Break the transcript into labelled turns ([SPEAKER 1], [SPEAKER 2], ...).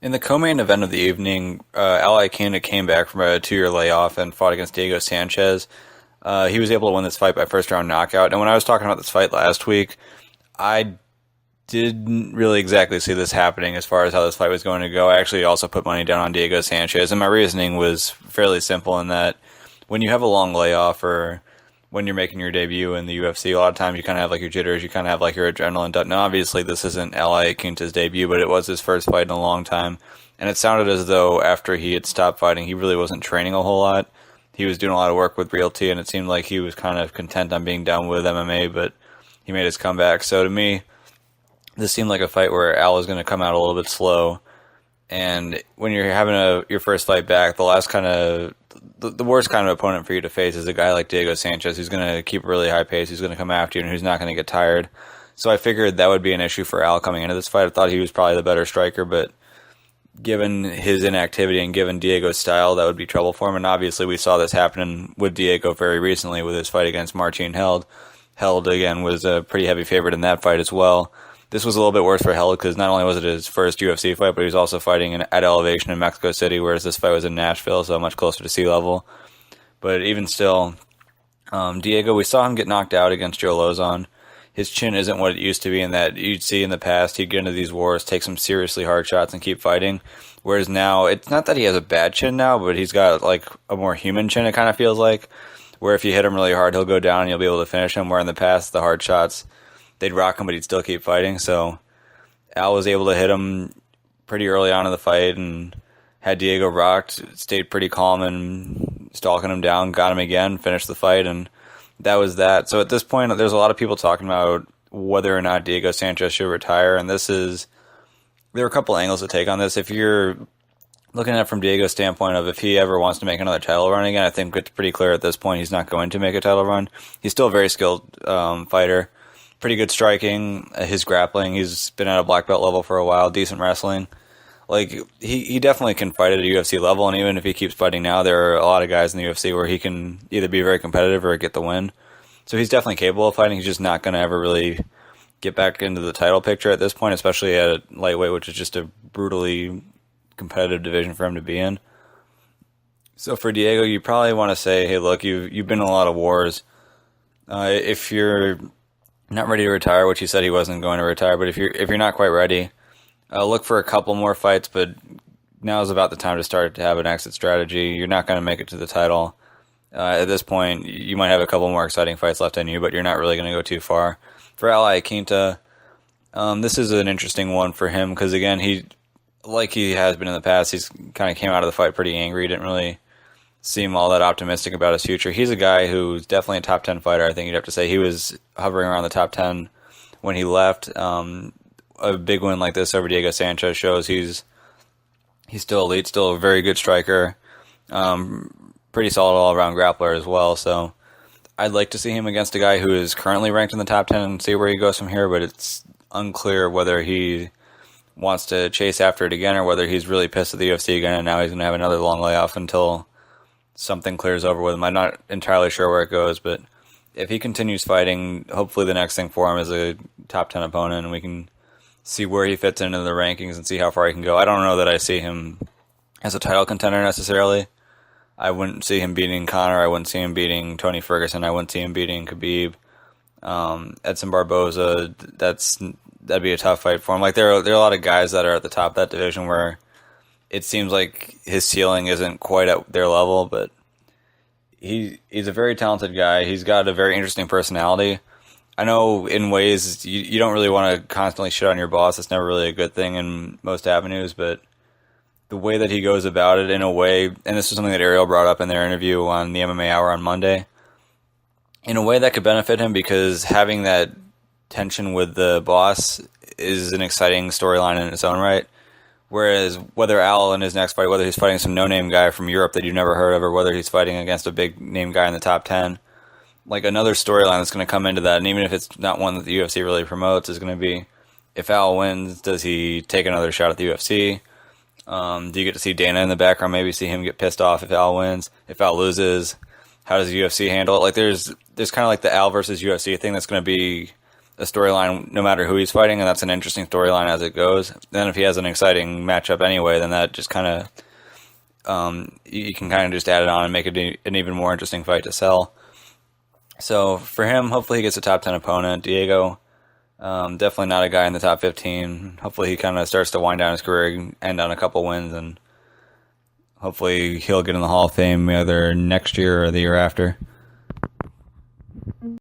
[SPEAKER 1] In the co-main event of the evening, Iaquinta came back from a 2-year layoff and fought against Diego Sanchez. He was able to win this fight by first round knockout. And when I was talking about this fight last week, I didn't really exactly see this happening as far as how this fight was going to go. I actually also put money down on Diego Sanchez, and my reasoning was fairly simple in that when you have a long layoff or when you're making your debut in the UFC, a lot of times you kind of have like your jitters, you kind of have like your adrenaline dump. Now, obviously, this isn't Iaquinta's debut, but it was his first fight in a long time, and it sounded as though after he had stopped fighting, he really wasn't training a whole lot. He was doing a lot of work with Realty, and it seemed like he was kind of content on being done with MMA, but he made his comeback. So to me, this seemed like a fight where Al was going to come out a little bit slow. And when you're having your first fight back, the worst kind of opponent for you to face is a guy like Diego Sanchez, who's going to keep a really high pace, who's going to come after you, and who's not going to get tired. So I figured that would be an issue for Al coming into this fight. I thought he was probably the better striker, but given his inactivity and given Diego's style, that would be trouble for him. And obviously we saw this happening with Diego very recently with his fight against Martin Held. Held, again, was a pretty heavy favorite in that fight as well. This was a little bit worse for Held because not only was it his first UFC fight, but he was also fighting at elevation in Mexico City, whereas this fight was in Nashville, so much closer to sea level. But even still, Diego, we saw him get knocked out against Joe Lozon. His chin isn't what it used to be in that you'd see in the past he'd get into these wars, take some seriously hard shots, and keep fighting. Whereas now, it's not that he has a bad chin now, but he's got like a more human chin, it kind of feels like, where if you hit him really hard, he'll go down and you'll be able to finish him, where in the past, the hard shots, they'd rock him, but he'd still keep fighting. So Al was able to hit him pretty early on in the fight and had Diego rocked, stayed pretty calm and stalking him down, got him again, finished the fight, and that was that. So at this point, there's a lot of people talking about whether or not Diego Sanchez should retire, and there are a couple angles to take on this. If you're looking at it from Diego's standpoint of if he ever wants to make another title run again, I think it's pretty clear at this point he's not going to make a title run. He's still a very skilled fighter. Pretty good striking, his grappling. He's been at a black belt level for a while. Decent wrestling. Like he definitely can fight at a UFC level, and even if he keeps fighting now, there are a lot of guys in the UFC where he can either be very competitive or get the win. So he's definitely capable of fighting. He's just not going to ever really get back into the title picture at this point, especially at lightweight, which is just a brutally competitive division for him to be in. So for Diego, you probably want to say, hey, look, you've been in a lot of wars. If you're not ready to retire, which he said he wasn't going to retire, but if you're not quite ready, look for a couple more fights, but now is about the time to start to have an exit strategy. You're not going to make it to the title. At this point, you might have a couple more exciting fights left in you, but you're not really going to go too far. For Iaquinta, this is an interesting one for him because, again, like he has been in the past, he's kind of came out of the fight pretty angry. He didn't really seem all that optimistic about his future. He's a guy who's definitely a top 10 fighter, I think you'd have to say. He was hovering around the top 10 when he left. A big win like this over Diego Sanchez shows he's still elite, still a very good striker, pretty solid all-around grappler as well. So I'd like to see him against a guy who is currently ranked in the top 10 and see where he goes from here, but it's unclear whether he wants to chase after it again or whether he's really pissed at the UFC again and now he's going to have another long layoff until something clears over with him. I'm not entirely sure where it goes, but if he continues fighting, hopefully the next thing for him is a top 10 opponent and we can see where he fits into the rankings and see how far he can go. I don't know that I see him as a title contender necessarily. I wouldn't see him beating Conor. I wouldn't see him beating Tony Ferguson. I wouldn't see him beating Khabib. Edson Barboza, that'd be a tough fight for him. Like there are a lot of guys that are at the top of that division where it seems like his ceiling isn't quite at their level, but he's a very talented guy. He's got a very interesting personality. I know in ways you don't really want to constantly shit on your boss. It's never really a good thing in most avenues, but the way that he goes about it in a way, and this is something that Ariel brought up in their interview on the MMA Hour on Monday, in a way that could benefit him because having that tension with the boss is an exciting storyline in its own right. Whereas whether Al in his next fight, whether he's fighting some no-name guy from Europe that you've never heard of, or whether he's fighting against a big-name guy in the top 10, like another storyline that's going to come into that, and even if it's not one that the UFC really promotes, is going to be, if Al wins, does he take another shot at the UFC? Do you get to see Dana in the background, maybe see him get pissed off if Al wins? If Al loses, how does the UFC handle it? Like there's kind of like the Al versus UFC thing that's going to be a storyline no matter who he's fighting, and that's an interesting storyline as it goes. Then if he has an exciting matchup anyway, then that just kind of you can kind of just add it on and make it an even more interesting fight to sell. So for him, hopefully he gets a top 10 opponent. Diego, definitely not a guy in the top 15. Hopefully he kind of starts to wind down his career, end on a couple wins, and hopefully he'll get in the Hall of Fame either next year or the year after.